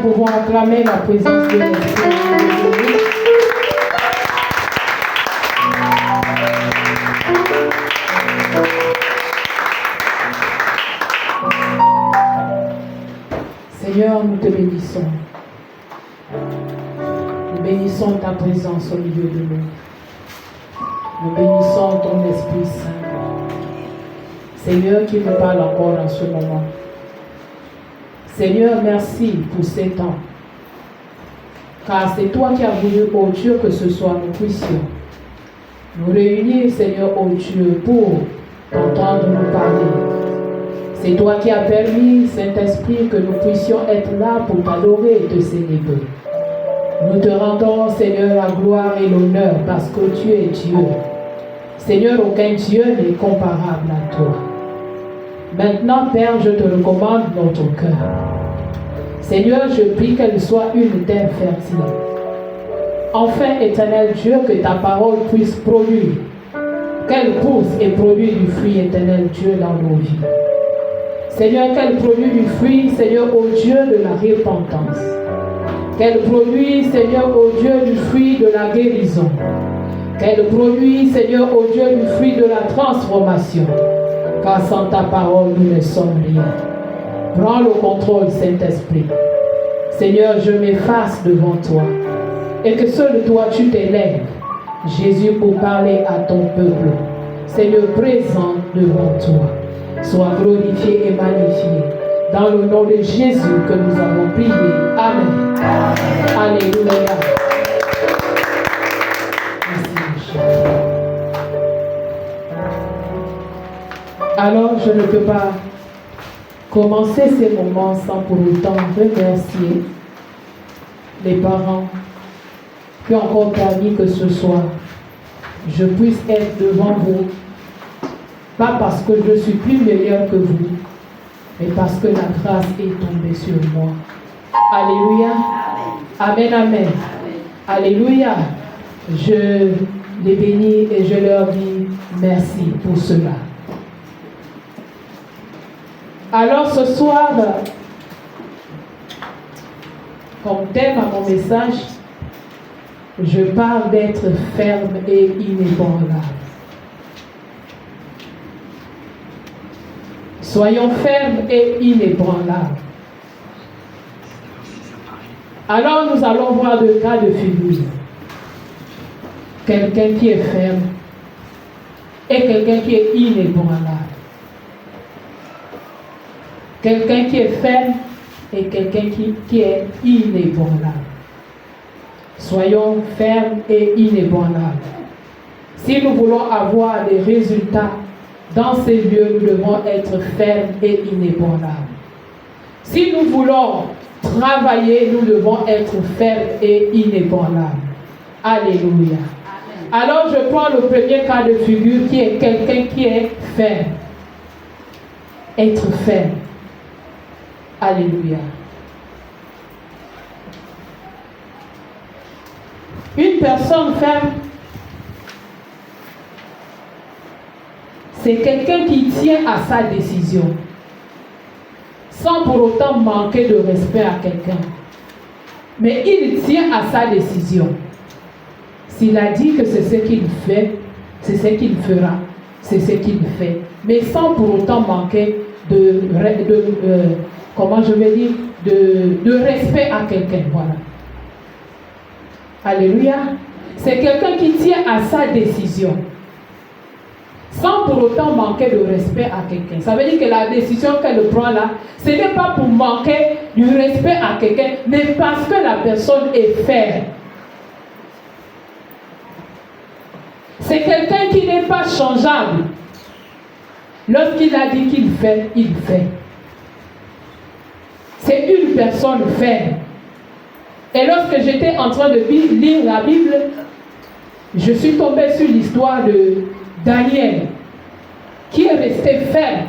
pouvons acclamer la présence de l'Esprit. Seigneur, nous te bénissons. Nous bénissons ta présence au milieu de nous. Nous bénissons ton Esprit Saint. Seigneur, qui nous parle encore en ce moment. Seigneur, merci pour ces temps. Car c'est toi qui as voulu, ô Dieu, que ce soit nous puissions nous réunir, Seigneur, ô Dieu, pour t'entendre nous parler. C'est toi qui as permis, Saint-Esprit, que nous puissions être là pour t'adorer et te célébrer. Nous te rendons, Seigneur, la gloire et l'honneur parce que tu es Dieu. Seigneur, aucun Dieu n'est comparable à toi. Maintenant, Père, je te recommande notre cœur. Seigneur, je prie qu'elle soit une terre fertile. Enfin, éternel Dieu, que ta parole puisse produire, qu'elle pousse et produise du fruit, éternel Dieu, dans nos vies. Seigneur, qu'elle produise du fruit, Seigneur, ô Dieu, de la repentance. Qu'elle produise, Seigneur, ô Dieu, du fruit de la guérison. Qu'elle produise, Seigneur, ô Dieu, du fruit de la transformation. Car sans ta parole, nous ne sommes rien. Prends le contrôle, Saint-Esprit. Seigneur, je m'efface devant toi. Et que seul toi, tu t'élèves, Jésus, pour parler à ton peuple. Seigneur, présent devant toi. Sois glorifié et magnifié. Dans le nom de Jésus que nous avons prié. Amen. Alléluia. Merci, alors, je ne peux pas commencer ces moments sans pour autant remercier les parents qui ont encore permis que ce soir je puisse être devant vous, pas parce que je suis plus meilleur que vous, mais parce que la grâce est tombée sur moi. Alléluia. Amen, amen. Alléluia. Je les bénis et je leur dis merci pour cela. Alors ce soir, comme thème à mon message, je parle d'être ferme et inébranlable. Soyons fermes et inébranlables. Alors nous allons voir deux cas de figure. Quelqu'un qui est ferme et quelqu'un qui est inébranlable. Quelqu'un qui est ferme et quelqu'un qui est inébranlable. Soyons fermes et inébranlables. Si nous voulons avoir des résultats dans ces lieux, nous devons être fermes et inébranlables. Si nous voulons travailler, nous devons être fermes et inébranlables. Alléluia. Amen. Alors je prends le premier cas de figure qui est quelqu'un qui est ferme. Être ferme. Alléluia. Une personne ferme, c'est quelqu'un qui tient à sa décision, sans pour autant manquer de respect à quelqu'un. Mais il tient à sa décision. S'il a dit que c'est ce qu'il fait, c'est ce qu'il fera, c'est ce qu'il fait. Mais sans pour autant manquer de respect à quelqu'un. Voilà. Alléluia. C'est quelqu'un qui tient à sa décision, sans pour autant manquer de respect à quelqu'un. Ça veut dire que la décision qu'elle prend là, ce n'est pas pour manquer du respect à quelqu'un, mais parce que la personne est ferme. C'est quelqu'un qui n'est pas changeable. Lorsqu'il a dit qu'il fait, il fait. C'est une personne ferme. Et lorsque j'étais en train de lire la Bible, je suis tombée sur l'histoire de Daniel, qui est resté ferme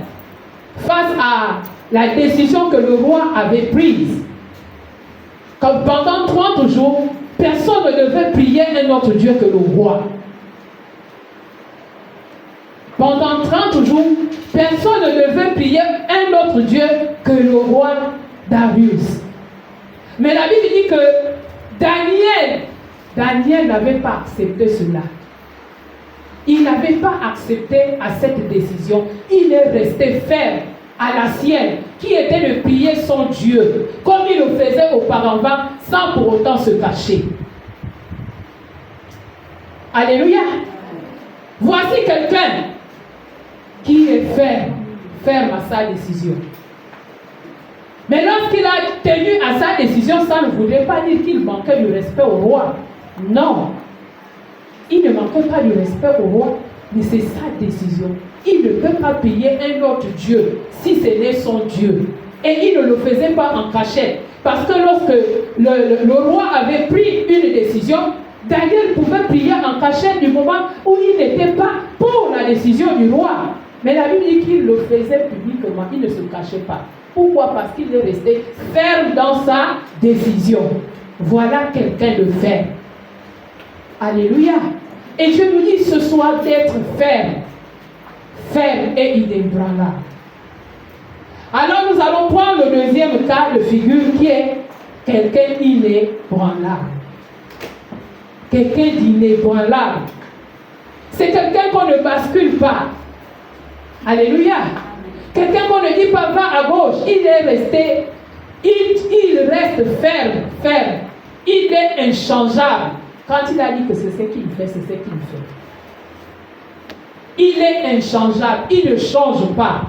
face à la décision que le roi avait prise. Comme pendant 30 jours, personne ne devait prier un autre Dieu que le roi. Pendant 30 jours, personne ne devait prier un autre Dieu que le roi Darius. Mais la Bible dit que Daniel n'avait pas accepté cela. Il n'avait pas accepté à cette décision. Il est resté ferme à la sienne, qui était de prier son Dieu, comme il le faisait auparavant, sans pour autant se cacher. Alléluia. Voici quelqu'un qui est ferme à sa décision. Mais lorsqu'il a tenu à sa décision, ça ne voudrait pas dire qu'il manquait du respect au roi. Non. Il ne manquait pas du respect au roi, mais c'est sa décision. Il ne peut pas payer un autre Dieu si ce n'est son Dieu. Et il ne le faisait pas en cachette. Parce que lorsque le roi avait pris une décision, Daniel pouvait prier en cachette du moment où il n'était pas pour la décision du roi. Mais la Bible dit qu'il le faisait publiquement, il ne se cachait pas. Pourquoi? Parce qu'il est resté ferme dans sa décision. Voilà quelqu'un de ferme. Alléluia. Et Dieu nous dit ce soir d'être ferme. Ferme et inébranlable. Alors nous allons prendre le deuxième cas de figure qui est quelqu'un d'inébranlable. Quelqu'un d'inébranlable. C'est quelqu'un qu'on ne bascule pas. Alléluia. Quelqu'un qu'on ne dit pas va à gauche. Il est resté, il reste ferme. Il est inchangeable. Quand il a dit que c'est ce qu'il fait, c'est ce qu'il fait. Il est inchangeable. Il ne change pas.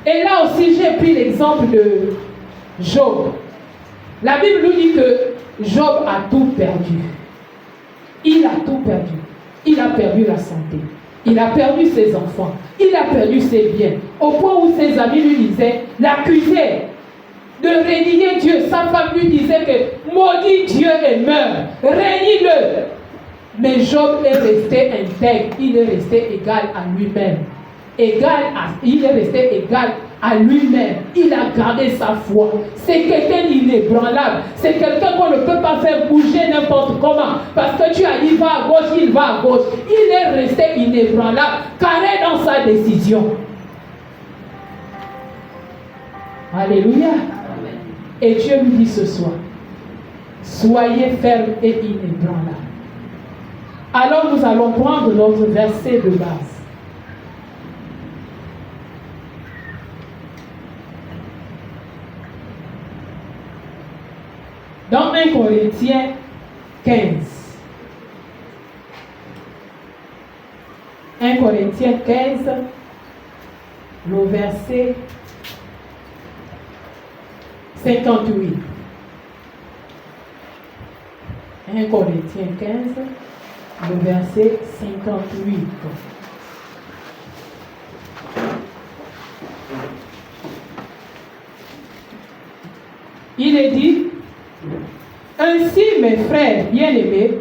Et là aussi, j'ai pris l'exemple de Job. La Bible nous dit que Job a tout perdu. Il a tout perdu. Il a perdu la santé. Il a perdu ses enfants. Il a perdu ses biens. Au point où ses amis lui disaient, l'accusaient de régner Dieu. Sa femme lui disait que maudit Dieu et meurt. Règne-le. Mais Job est resté intègre. Il est resté égal à lui-même. Il est resté égal à lui-même. Il a gardé sa foi. C'est quelqu'un d'inébranlable. C'est quelqu'un qu'on ne peut pas faire bouger n'importe comment. Parce que tu as dit va à gauche, il va à gauche. Il est resté inébranlable, carré dans sa décision. Alléluia. Et Dieu nous dit ce soir, soyez fermes et inébranlables. Alors nous allons prendre notre verset de base. Dans 1 Corinthiens 15. 1 Corinthiens 15, le verset 58. 1 Corinthiens 15, le verset 58. Il est dit, ainsi mes frères bien-aimés,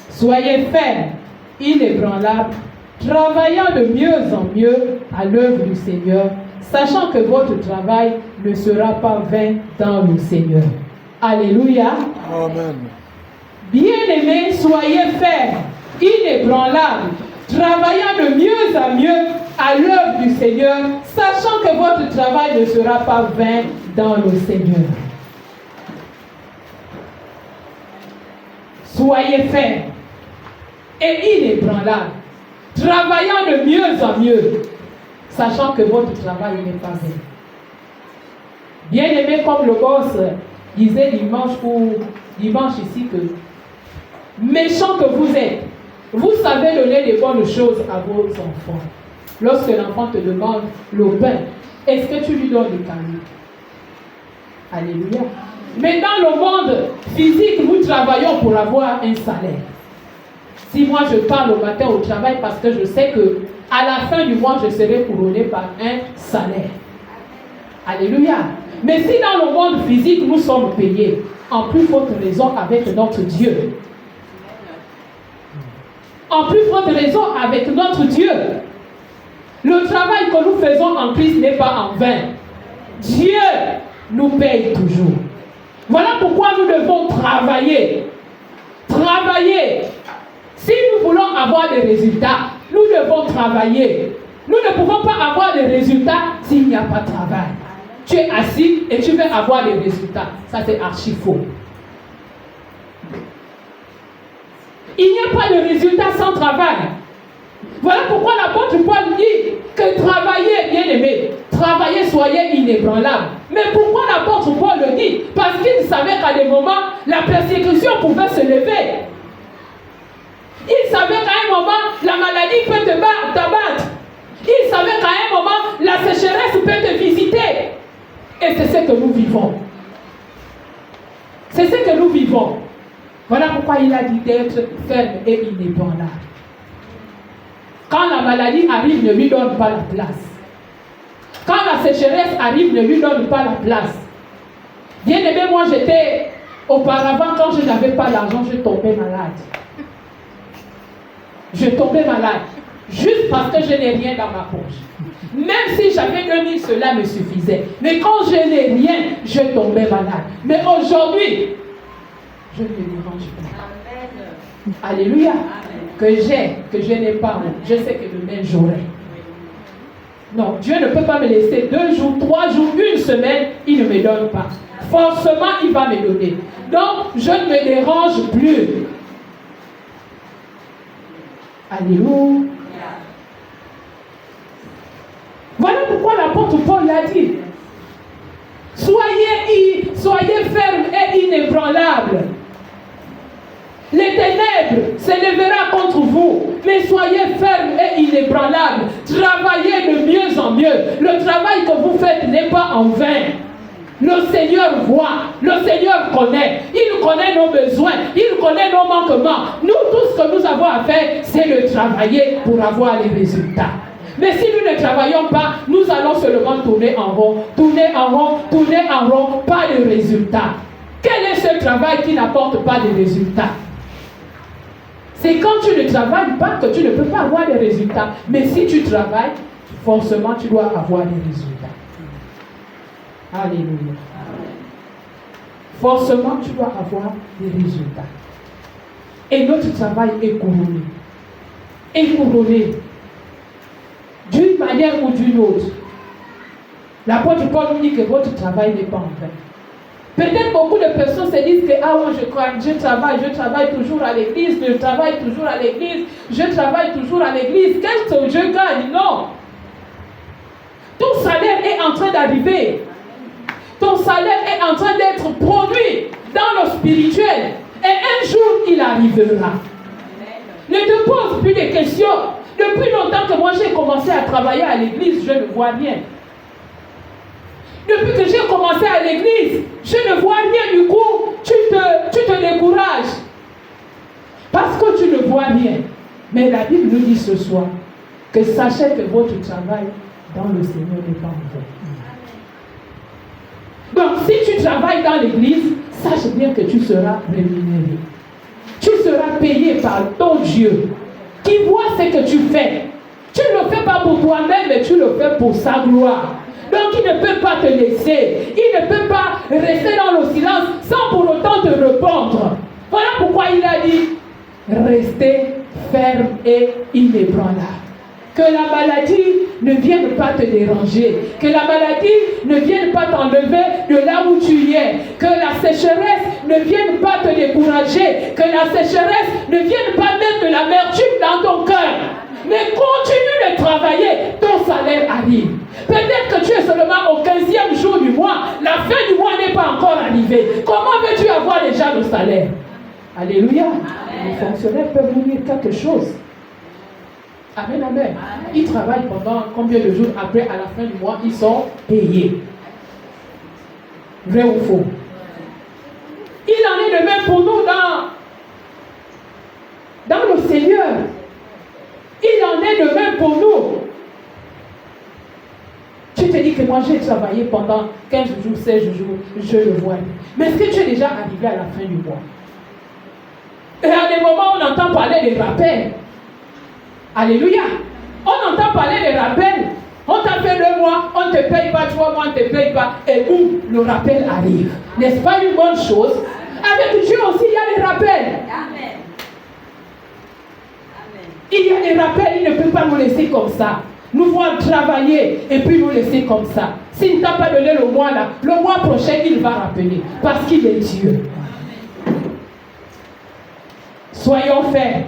soyez fermes, inébranlables, travaillant de mieux en mieux à l'œuvre du Seigneur, sachant que votre travail ne sera pas vain dans le Seigneur. Alléluia. Amen. Bien-aimés, soyez fermes, inébranlables, travaillant de mieux en mieux à l'œuvre du Seigneur, sachant que votre travail ne sera pas vain dans le Seigneur. Soyez fermes et inébranlables, travaillant de mieux en mieux, sachant que votre travail n'est pas vain. Bien-aimé, comme le boss disait dimanche ici, que méchant que vous êtes, vous savez donner des bonnes choses à vos enfants. Lorsque l'enfant te demande le pain, est-ce que tu lui donnes le cadeau? Alléluia. Mais dans le monde physique, nous travaillons pour avoir un salaire. Si moi je pars le matin au travail parce que je sais que à la fin du mois, je serai couronné par un salaire. Alléluia. Mais si dans le monde physique, nous sommes payés, en plus forte raison avec notre Dieu. En plus forte raison avec notre Dieu. Le travail que nous faisons en Christ n'est pas en vain. Dieu nous paye toujours. Voilà pourquoi nous devons travailler. Travailler. Si nous voulons avoir des résultats, nous devons travailler. Nous ne pouvons pas avoir des résultats s'il n'y a pas de travail. tu es assis et tu veux avoir les résultats. Ça, c'est archi faux. Il n'y a pas de résultat sans travail. Voilà pourquoi l'apôtre Paul dit que travaillez, bien aimé, travaillez, soyez inébranlables. Mais pourquoi l'apôtre Paul le dit? Parce qu'il savait qu'à des moments, la persécution pouvait se lever. Il savait qu'à un moment, la maladie peut t'abattre. Il savait qu'à un moment, la sécheresse peut te visiter. Et c'est ce que nous vivons. C'est ce que nous vivons. Voilà pourquoi il a dit d'être ferme et inébranlable. Quand la maladie arrive, ne lui donne pas la place. Quand la sécheresse arrive, ne lui donne pas la place. Bien aimé, moi j'étais, auparavant, quand je n'avais pas l'argent, je tombais malade. Je tombais malade. Juste parce que je n'ai rien dans ma poche. Même si j'avais 2000, cela me suffisait. Mais quand je n'ai rien, je tombais malade. Mais aujourd'hui, je ne me dérange pas. Amen. Alléluia. Amen. Que je n'ai pas, je sais que demain j'aurai. Non, Dieu ne peut pas me laisser 2 jours, 3 jours, 1 semaine, il ne me donne pas. Forcément, il va me donner. Donc, je ne me dérange plus. Alléluia. Voilà pourquoi l'apôtre Paul l'a dit. Soyez fermes et inébranlables. Les ténèbres s'élèveront contre vous, mais soyez fermes et inébranlables. Travaillez de mieux en mieux. Le travail que vous faites n'est pas en vain. Le Seigneur voit, le Seigneur connaît. Il connaît nos besoins, il connaît nos manquements. Nous, tout ce que nous avons à faire, c'est de travailler pour avoir les résultats. Mais si nous ne travaillons pas, nous allons seulement tourner en rond, tourner en rond, tourner en rond, pas de résultats. Quel est ce travail qui n'apporte pas de résultats? C'est quand tu ne travailles pas que tu ne peux pas avoir des résultats. Mais si tu travailles, forcément tu dois avoir des résultats. Alléluia. Forcément tu dois avoir des résultats. Et notre travail est couronné. Est couronné. D'une manière ou d'une autre. L'apôtre Paul nous dit que votre travail n'est pas en vain. Peut-être beaucoup de personnes se disent que je travaille toujours à l'église, je travaille toujours à l'église, je travaille toujours à l'église. Qu'est-ce que je gagne? Non. Ton salaire est en train d'arriver. Ton salaire est en train d'être produit dans le spirituel. Et un jour, il arrivera. Ne te pose plus de questions. Depuis longtemps que moi j'ai commencé à travailler à l'église, je ne vois rien. Depuis que j'ai commencé à l'église, je ne vois rien. Du coup, tu te décourages. Parce que tu ne vois rien. Mais la Bible nous dit ce soir que sachez que votre travail dans le Seigneur n'est pas en vain. Donc, si tu travailles dans l'église, sache bien que tu seras rémunéré. Tu seras payé par ton Dieu qui voit ce que tu fais. Tu ne le fais pas pour toi-même, mais tu le fais pour sa gloire. Donc il ne peut pas te laisser. Il ne peut pas rester dans le silence sans pour autant te répondre. Voilà pourquoi il a dit, restez ferme et inébranlable. Que la maladie ne vienne pas te déranger. Que la maladie ne vienne pas t'enlever de là où tu es. Que la sécheresse ne vienne pas te décourager. Que la sécheresse ne vienne pas mettre de l'amertume dans ton cœur. Mais continue de travailler, ton salaire arrive. Peut-être que tu es seulement au 15e jour du mois. La fin du mois n'est pas encore arrivée. Comment veux-tu avoir déjà le salaire? Alléluia. Amen. Les fonctionnaires peuvent vous dire quelque chose. Amen, amen. Ils travaillent pendant combien de jours après, à la fin du mois, ils sont payés. Vrai ou faux? Il en est de même pour nous dans le Seigneur. Il en est de même pour nous. Tu te dis que moi j'ai travaillé pendant 15 jours, 16 jours, je le vois. Mais est-ce que tu es déjà arrivé à la fin du mois? Et à des moments, on entend parler des rappels. Alléluia. On entend parler des rappels. On t'a fait 2 mois, on ne te paye pas, 3 mois, on ne te paye pas. Et boum, le rappel arrive. N'est-ce pas une bonne chose? Avec Dieu aussi, il y a des rappels. Amen. Il y a des rappels, il ne peut pas nous laisser comme ça. nous voir travailler et puis nous laisser comme ça. S'il ne t'a pas donné le mois là, le mois prochain, il va rappeler. Parce qu'il est Dieu. Soyons fermes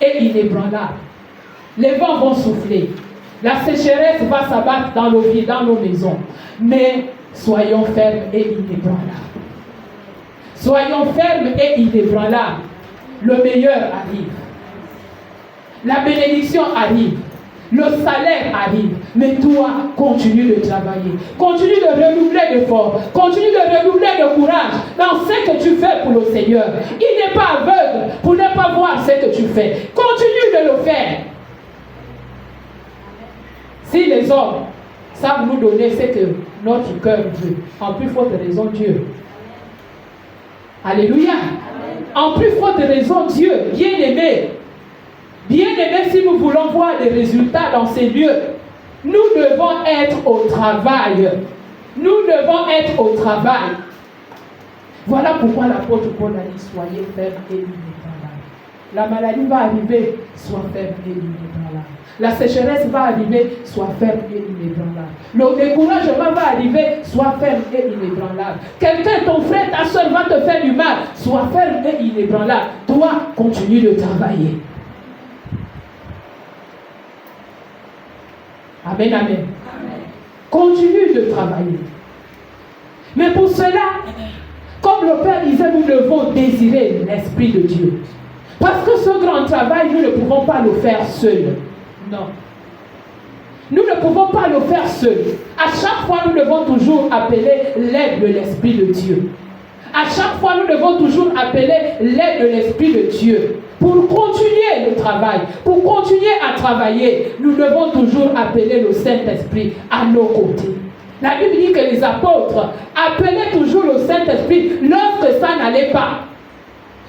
et inébranlables. Les vents vont souffler. La sécheresse va s'abattre dans nos vies, dans nos maisons. Mais soyons fermes et inébranlables. Soyons fermes et inébranlables. Le meilleur arrive. La bénédiction arrive. Le salaire arrive. Mais toi, continue de travailler. Continue de redoubler d'efforts. Continue de redoubler de courage dans ce que tu fais pour le Seigneur. Il n'est pas aveugle pour ne pas voir ce que tu fais. Continue de le faire. Si les hommes savent nous donner ce que notre cœur veut, en plus forte raison Dieu. Alléluia. En plus forte raison Dieu, bien-aimé. Bien-aimé, si nous voulons voir des résultats dans ces lieux, nous devons être au travail. Nous devons être au travail. Voilà pourquoi l'apôtre Paul a dit, soyez fermes et inébranlables. La maladie va arriver, sois ferme et inébranlable. La sécheresse va arriver, sois ferme et inébranlable. Le découragement va arriver, sois ferme et inébranlable. Quelqu'un, ton frère, ta soeur va te faire du mal, sois ferme et inébranlable. Toi, continue de travailler. Amen, amen. Amen. Continue de travailler. Mais pour cela, comme le Père disait, nous devons désirer l'Esprit de Dieu. Parce que ce grand travail, nous ne pouvons pas le faire seuls. Non. Nous ne pouvons pas le faire seuls. À chaque fois, nous devons toujours appeler l'aide de l'Esprit de Dieu. À chaque fois, nous devons toujours appeler l'aide de l'Esprit de Dieu. Pour continuer le travail, pour continuer à travailler, nous devons toujours appeler le Saint-Esprit à nos côtés. La Bible dit que les apôtres appelaient toujours le Saint-Esprit lorsque ça n'allait pas.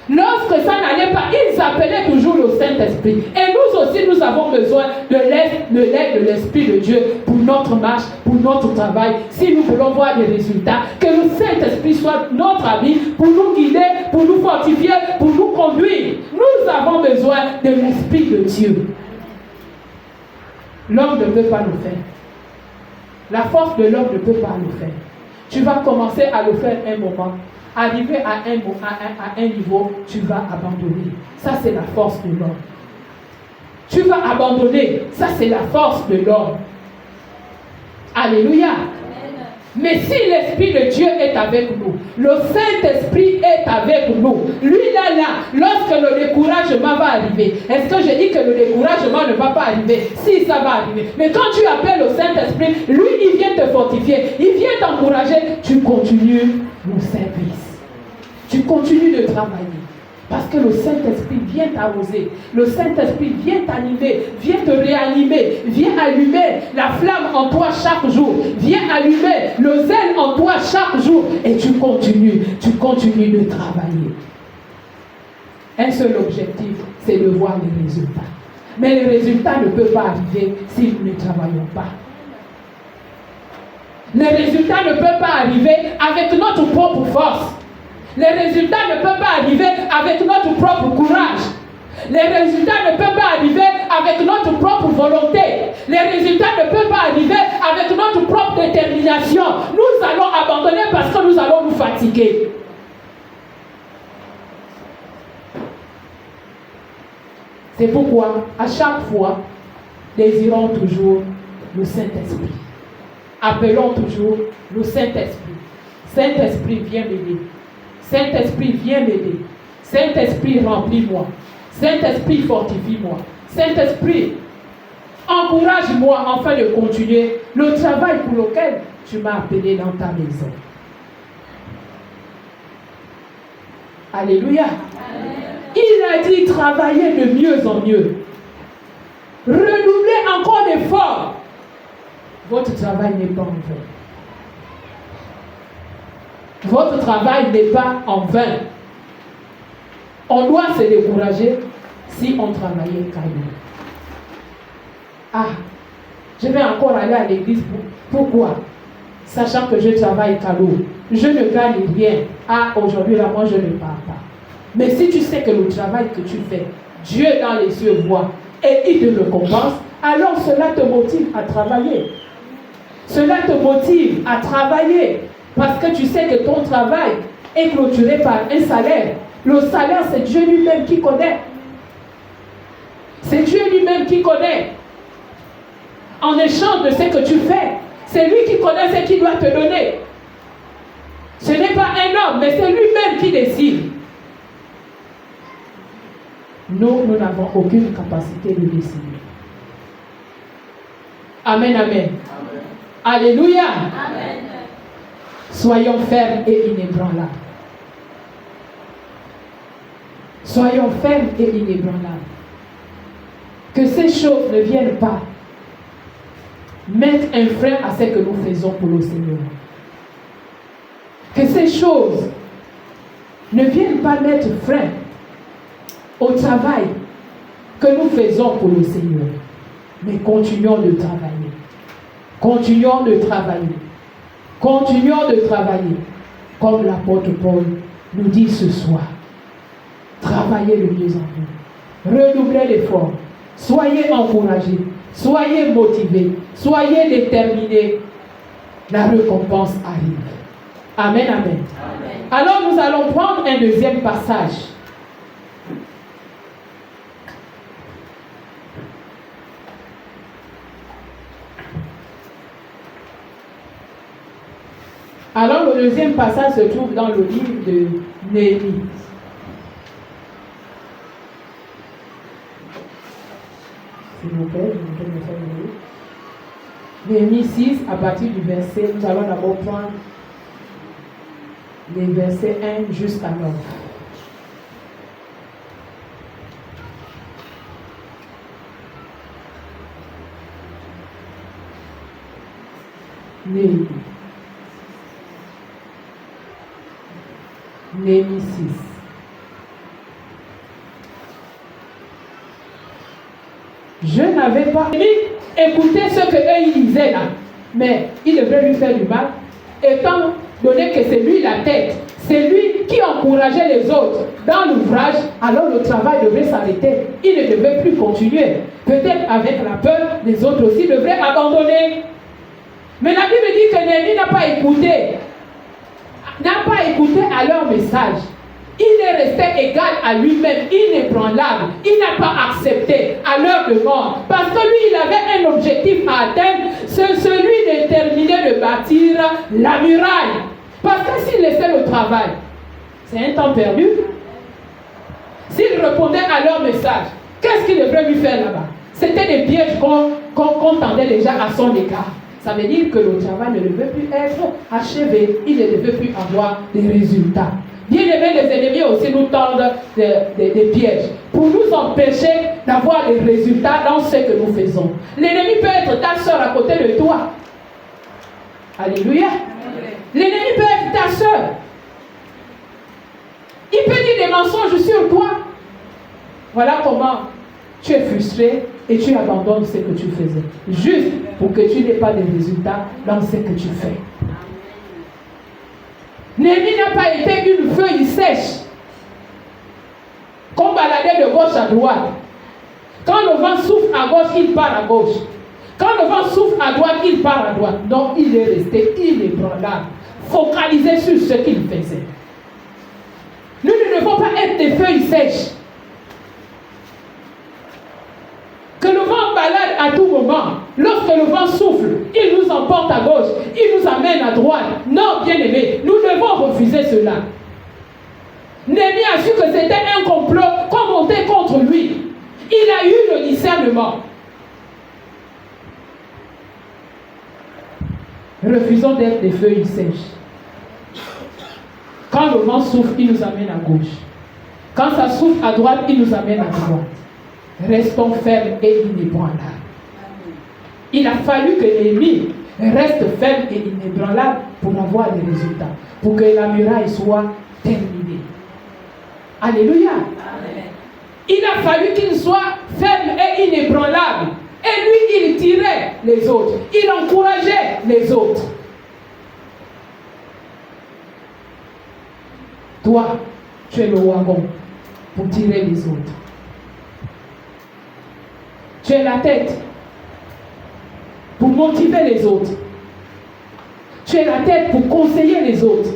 Lorsque ça n'allait pas, ils appelaient toujours le Saint-Esprit. Et nous aussi, nous avons besoin de l'aide de l'Esprit de Dieu pour notre marche, pour notre travail. Si nous voulons voir des résultats, que le Saint-Esprit soit notre ami pour nous guider, pour nous fortifier, pour nous conduire. Nous avons besoin de l'Esprit de Dieu. L'homme ne peut pas le faire. La force de l'homme ne peut pas le faire. Tu vas commencer à le faire un moment. Arriver à un niveau, tu vas abandonner. Ça, c'est la force de l'homme. Tu vas abandonner. Ça, c'est la force de l'homme. Alléluia. Mais si l'Esprit de Dieu est avec nous, le Saint-Esprit est avec nous, lui là, lorsque le découragement va arriver, est-ce que je dis que le découragement ne va pas arriver? Si, ça va arriver. Mais quand tu appelles le Saint-Esprit, lui, il vient te fortifier, il vient t'encourager, tu continues le service. Tu continues de travailler. Parce que le Saint-Esprit vient t'arroser. Le Saint-Esprit vient t'animer, vient te réanimer, vient allumer la flamme en toi chaque jour, vient allumer le zèle en toi chaque jour. Et tu continues de travailler. Un seul objectif, c'est de voir les résultats. Mais les résultats ne peuvent pas arriver si nous ne travaillons pas. Les résultats ne peuvent pas arriver avec notre propre force. Les résultats ne peuvent pas arriver avec notre propre courage. Les résultats ne peuvent pas arriver avec notre propre volonté. Les résultats ne peuvent pas arriver avec notre propre détermination. Nous allons abandonner parce que nous allons nous fatiguer. C'est pourquoi, à chaque fois, désirons toujours le Saint-Esprit. Appelons toujours le Saint-Esprit. Saint-Esprit, viens m'aider. Saint-Esprit, viens m'aider. Saint-Esprit, remplis-moi. Saint-Esprit, fortifie-moi. Saint-Esprit, encourage-moi afin de continuer le travail pour lequel tu m'as appelé dans ta maison. Alléluia. Amen. Il a dit travailler de mieux en mieux. Renouveler encore d'efforts. Votre travail n'est pas en vain. Votre travail n'est pas en vain. On doit se décourager si on travaillait calme. Ah, je vais encore aller à l'église. Pourquoi? Sachant que je travaille calme. Je ne gagne rien. Ah, aujourd'hui, là, moi, je ne pars pas. Mais si tu sais que le travail que tu fais, Dieu dans les cieux voit et il te récompense, alors cela te motive à travailler. Cela te motive à travailler parce que tu sais que ton travail est clôturé par un salaire. Le salaire, c'est Dieu lui-même qui connaît. C'est Dieu lui-même qui connaît. En échange de ce que tu fais, c'est lui qui connaît ce qu'il doit te donner. Ce n'est pas un homme, mais c'est lui-même qui décide. Nous n'avons aucune capacité de décider. Amen, amen. Amen. Alléluia. Amen. Soyons fermes et inébranlables. Soyons fermes et inébranlables. Que ces choses ne viennent pas mettre un frein à ce que nous faisons pour le Seigneur. Que ces choses ne viennent pas mettre frein au travail que nous faisons pour le Seigneur. Mais continuons de travailler. Continuons de travailler. Continuons de travailler. Comme l'apôtre Paul nous dit ce soir. Travaillez de mieux en mieux. Redoublez l'effort. Soyez encouragés. Soyez motivés. Soyez déterminés. La récompense arrive. Amen, amen. Amen. Alors nous allons prendre un deuxième passage. Alors le deuxième passage se trouve dans le livre de Néhémie. S'il vous plaît, je vous donne le Néhémie 6, à partir du verset, nous allons d'abord prendre les versets 1 jusqu'à 9. Néhémie. Néhémie 6. Je n'avais pas écouté ce que eux ils disaient là, mais il devrait lui faire du mal, étant donné que c'est lui la tête, c'est lui qui encourageait les autres dans l'ouvrage, alors le travail devrait s'arrêter. Il ne devait plus continuer. Peut-être avec la peur, les autres aussi devraient abandonner. Mais la Bible dit que Néhémie n'a pas écouté à leur message. Il est resté égal à lui-même, inébranlable. Il n'a pas accepté à leur demande. Parce que lui, il avait un objectif à atteindre, c'est celui de terminer de bâtir la muraille. Parce que s'il laissait le travail, c'est un temps perdu. S'il répondait à leur message, qu'est-ce qu'il devrait lui faire là-bas? C'était des pièges qu'on tendait déjà à son égard. Ça veut dire que le travail ne devait plus être achevé. Il ne devait plus avoir des résultats. Bien aimés, les ennemis aussi nous tendent des pièges pour nous empêcher d'avoir des résultats dans ce que nous faisons. L'ennemi peut être ta soeur à côté de toi. Alléluia. L'ennemi peut être ta soeur. Il peut dire des mensonges sur toi. Voilà comment tu es frustré et tu abandonnes ce que tu faisais. Juste pour que tu n'aies pas de résultats dans ce que tu fais. Néhémie n'a pas été une feuille sèche qu'on baladait de gauche à droite. Quand le vent souffle à gauche, il part à gauche. Quand le vent souffle à droite, il part à droite. Donc il est resté inébranlable, focalisé sur ce qu'il faisait. Nous ne devons pas être des feuilles sèches. Que le vent balade à tout moment. Lorsque le vent souffle, il nous emporte à gauche, il nous amène à droite. Non, bien aimé, nous devons refuser cela. Néhémie a su que c'était un complot qu'on montait contre lui. Il a eu le discernement. Refusons d'être des feuilles sèches. Quand le vent souffle, il nous amène à gauche. Quand ça souffle à droite, il nous amène à droite. Restons fermes et inébranlables. Il a fallu que Néhémie reste ferme et inébranlable pour avoir des résultats, pour que la muraille soit terminée. Alléluia. Amen. Il a fallu qu'il soit ferme et inébranlable. Et lui, il tirait les autres. Il encourageait les autres. Toi, tu es le wagon pour tirer les autres. Tu es la tête. pour motiver les autres. Tu es la tête pour conseiller les autres.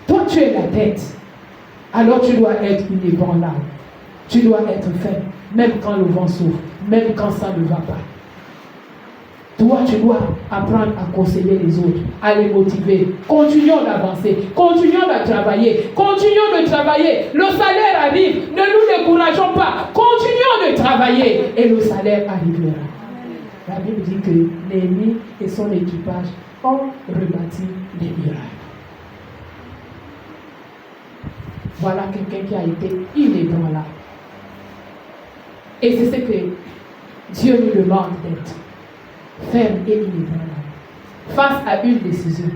Toi, tu es la tête. Alors tu dois être inébranlable. Tu dois être ferme, même quand le vent souffle, même quand ça ne va pas. Toi, tu dois apprendre à conseiller les autres, à les motiver. Continuons d'avancer, continuons de travailler, continuons de travailler. Le salaire arrive, ne nous décourageons pas. Continuons de travailler et le salaire arrivera. La Bible dit que Néhémie et son équipage ont rebâti les murailles. Voilà quelqu'un qui a été inébranlable. Et c'est ce que Dieu nous demande d'être. Ferme et inébranlable. Face à une décision.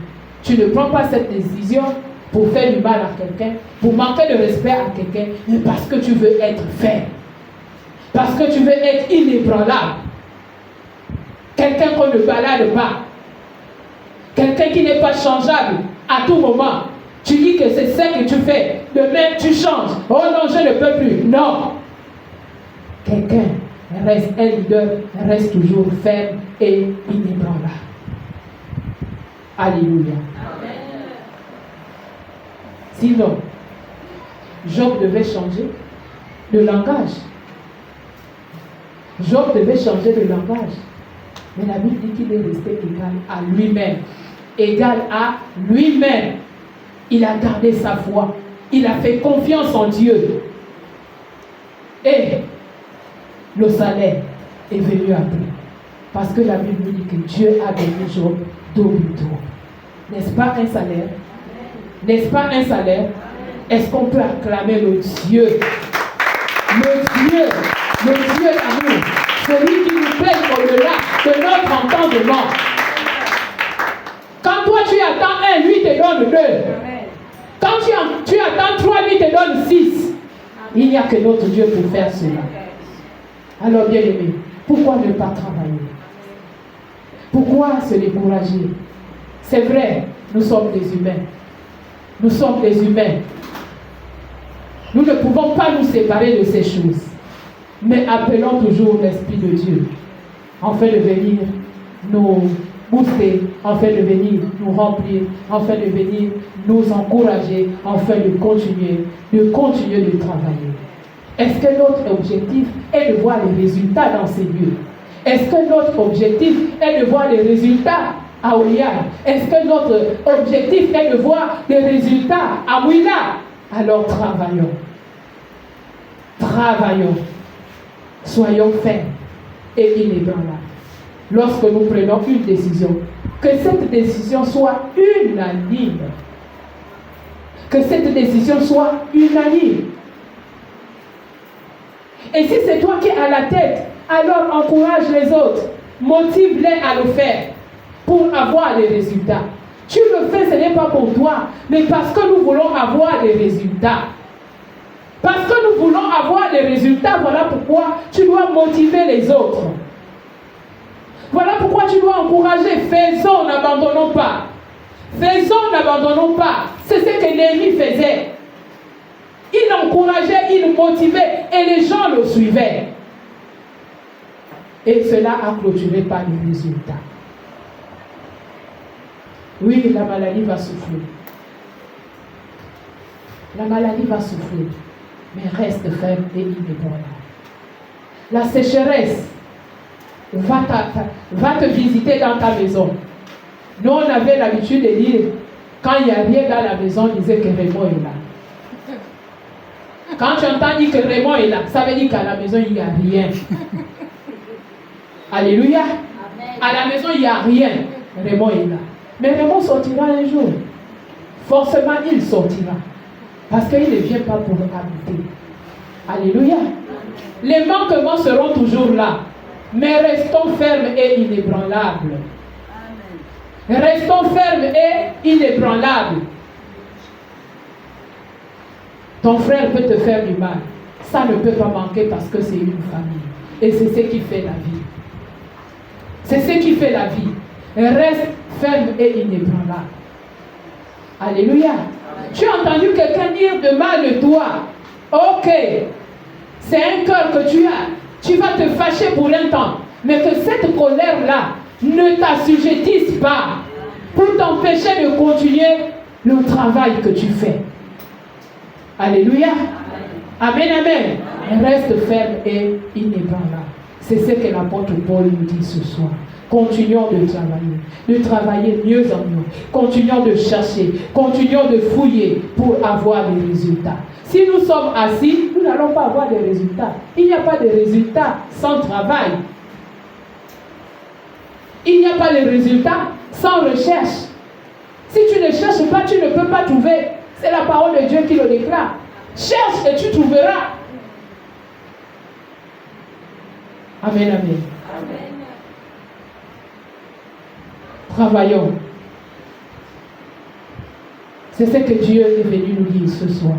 Tu ne prends pas cette décision pour faire du mal à quelqu'un, pour manquer de respect à quelqu'un, mais parce que tu veux être ferme. Parce que tu veux être inébranlable. Quelqu'un qu'on ne balade pas. Quelqu'un qui n'est pas changeable à tout moment. Tu dis que c'est ça que tu fais. Demain, tu changes. Oh non, je ne peux plus. Non. Quelqu'un reste un leader, reste toujours ferme et inébranlable. Alléluia. Amen. Sinon, Job devait changer de langage. Job devait changer de langage. Mais la Bible dit qu'il est resté égal à lui-même. Égal à lui-même. Il a gardé sa foi. Il a fait confiance en Dieu. Et le salaire est venu après. Parce que la Bible dit que Dieu a donné Job double. N'est-ce pas un salaire? N'est-ce pas un salaire? Est-ce qu'on peut acclamer le Dieu? Le Dieu d'amour. Celui qui nous paye au-delà de notre entendement. Quand toi tu attends 1, lui te donne 2. Quand tu attends 3, lui te donne 6. Il n'y a que notre Dieu pour faire cela. Alors bien aimé, pourquoi ne pas travailler? Pourquoi se décourager? C'est vrai, nous sommes des humains. Nous sommes des humains. Nous ne pouvons pas nous séparer de ces choses. Mais appelons toujours l'Esprit de Dieu, afin de venir nous booster, afin de venir nous remplir, afin de venir nous encourager, afin de continuer de travailler. Est-ce que notre objectif est de voir les résultats dans ces lieux? Est-ce que notre objectif est de voir les résultats à Ouya? Est-ce que notre objectif est de voir les résultats à Ouila? Alors travaillons. Travaillons. Soyons fermes et inébranlables. Lorsque nous prenons une décision, que cette décision soit unanime. Que cette décision soit unanime. Et si c'est toi qui es à la tête, alors encourage les autres. Motive-les à le faire pour avoir des résultats. Tu le fais, ce n'est pas pour toi, mais parce que nous voulons avoir des résultats. Parce que nous voulons avoir des résultats, voilà pourquoi tu dois motiver les autres. Voilà pourquoi tu dois encourager. Faisons, n'abandonnons pas. Faisons, n'abandonnons pas. C'est ce que Néhémie faisait. Il encourageait, il motivait et les gens le suivaient. Et cela a clôturé par les résultats. Oui, la maladie va souffler. La maladie va souffler. Mais reste ferme et inébranlable. La sécheresse va te visiter dans ta maison. Nous, on avait l'habitude de dire, quand il n'y a rien dans la maison, on disait que Raymond est là. Quand tu entends dire que Raymond est là, ça veut dire qu'à la maison, il n'y a rien. Alléluia. Amen. À la maison, il n'y a rien. Raymond est là. Mais Raymond sortira un jour. Forcément, il sortira. Parce qu'il ne vient pas pour habiter. Alléluia. Les manquements seront toujours là. Mais restons fermes et inébranlables. Amen. Restons fermes et inébranlables. Ton frère peut te faire du mal. Ça ne peut pas manquer parce que c'est une famille. Et c'est ce qui fait la vie. C'est ce qui fait la vie. Reste ferme et inébranlable. Alléluia. Tu as entendu quelqu'un dire de mal de toi. Ok. C'est un cœur que tu as. Tu vas te fâcher pour un temps. Mais que cette colère-là, ne t'assujettissent pas pour t'empêcher de continuer le travail que tu fais. Alléluia. Amen, amen. Reste ferme et inébranlable. C'est ce que l'apôtre Paul nous dit ce soir. Continuons de travailler mieux en mieux. Continuons de chercher, continuons de fouiller pour avoir des résultats. Si nous sommes assis, nous n'allons pas avoir des résultats. Il n'y a pas de résultats sans travail. Il n'y a pas de résultats sans recherche. Si tu ne cherches pas, tu ne peux pas trouver. C'est la parole de Dieu qui le déclare. Cherche et tu trouveras. Amen, amen. Amen. Travaillons. C'est ce que Dieu est venu nous dire ce soir.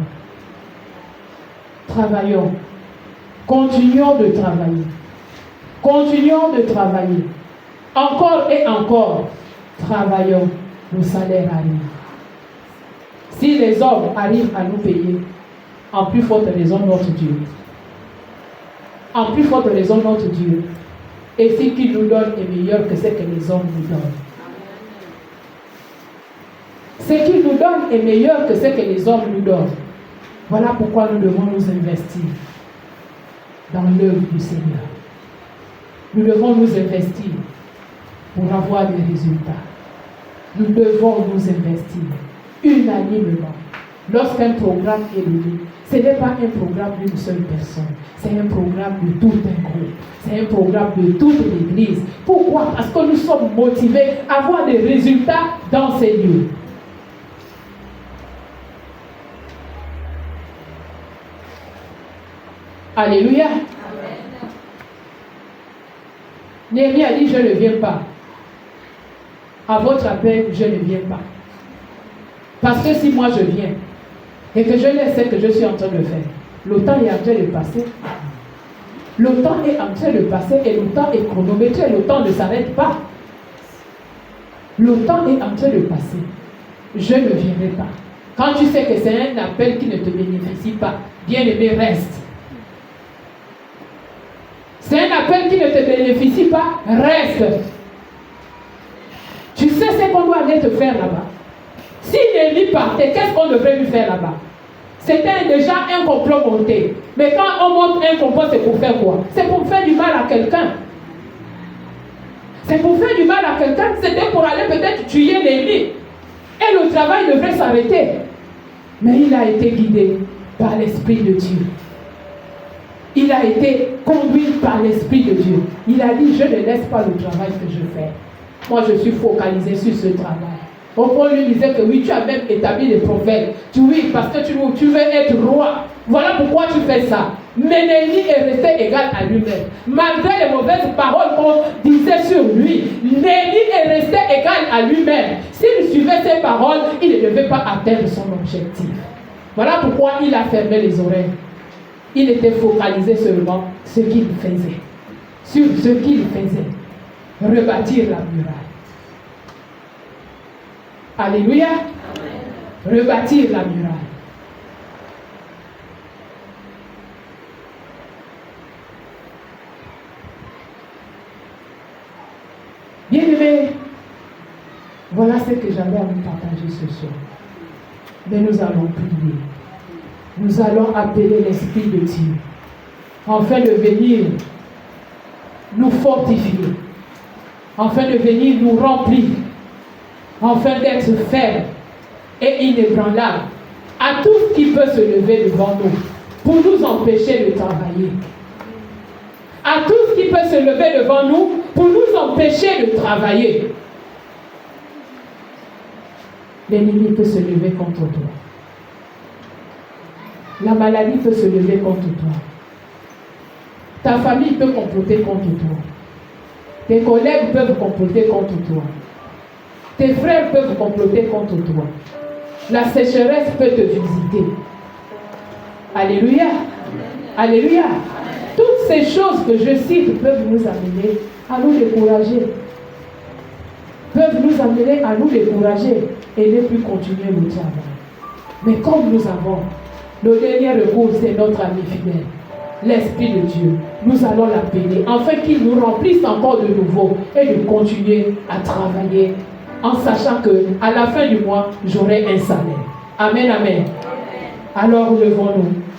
Travaillons. Continuons de travailler. Continuons de travailler. Encore et encore. Travaillons. Le salaire arrive. Si les hommes arrivent à nous payer, en plus forte raison notre Dieu. En plus forte raison notre Dieu. Et ce qu'il nous donne est meilleur que ce que les hommes nous donnent. Ce qu'il nous donne est meilleur que ce que les hommes nous donnent. Voilà pourquoi nous devons nous investir dans l'œuvre du Seigneur. Nous devons nous investir pour avoir des résultats. Nous devons nous investir unanimement. Lorsqu'un programme est donné, ce n'est pas un programme d'une seule personne, c'est un programme de tout un groupe, c'est un programme de toute l'Église. Pourquoi? Parce que nous sommes motivés à avoir des résultats dans ces lieux. Alléluia. Néhémie a dit, je ne viens pas. À votre appel, je ne viens pas. Parce que si moi je viens et que je laisse ce que je suis en train de faire, le temps est en train de passer. Le temps est en train de passer et le temps est chronométré. Le temps ne s'arrête pas. Le temps est en train de passer. Je ne viendrai pas. Quand tu sais que c'est un appel qui ne te bénéficie pas, bien-aimé, reste. C'est un appel qui ne te bénéficie pas, reste. Tu sais ce qu'on doit aller te faire là-bas. Si Néhémie partait, qu'est-ce qu'on devrait lui faire là-bas? C'était déjà un complot monté. Mais quand on monte un complot, c'est pour faire quoi? C'est pour faire du mal à quelqu'un. C'est pour faire du mal à quelqu'un. C'était pour aller peut-être tuer Néhémie. Et le travail devrait s'arrêter. Mais il a été guidé par l'Esprit de Dieu. Il a été conduit par l'Esprit de Dieu. Il a dit, je ne laisse pas le travail que je fais. Moi, je suis focalisé sur ce travail. On lui disait que oui, tu as même établi des prophètes. Oui, parce que tu veux être roi. Voilà pourquoi tu fais ça. Mais Néhémie est resté égal à lui-même. Malgré les mauvaises paroles qu'on disait sur lui, Néhémie est resté égal à lui-même. S'il suivait ses paroles, il ne devait pas atteindre son objectif. Voilà pourquoi il a fermé les oreilles. Il était focalisé seulement sur ce qu'il faisait. Sur ce qu'il faisait. Rebâtir la muraille. Alléluia. Amen. Rebâtir la muraille. Bien-aimés, voilà ce que j'avais à vous partager ce soir. Mais nous allons prier. Nous allons appeler l'Esprit de Dieu afin de venir nous fortifier, afin de venir nous remplir, afin d'être fermes et inébranlables à tout ce qui peut se lever devant nous pour nous empêcher de travailler. À tout ce qui peut se lever devant nous pour nous empêcher de travailler. L'ennemi peut se lever contre toi. La maladie peut se lever contre toi. Ta famille peut comploter contre toi. Tes collègues peuvent comploter contre toi. Tes frères peuvent comploter contre toi. La sécheresse peut te visiter. Alléluia. Alléluia. Toutes ces choses que je cite peuvent nous amener à nous décourager. Peuvent nous amener à nous décourager et ne plus continuer le travail. Mais comme nous avons, le dernier recours, c'est notre ami fidèle. l'Esprit de Dieu. Nous allons l'appeler afin qu'il nous remplisse encore de nouveau et de continuer à travailler en sachant qu'à la fin du mois, j'aurai un salaire. Amen, amen. Alors, levons-nous.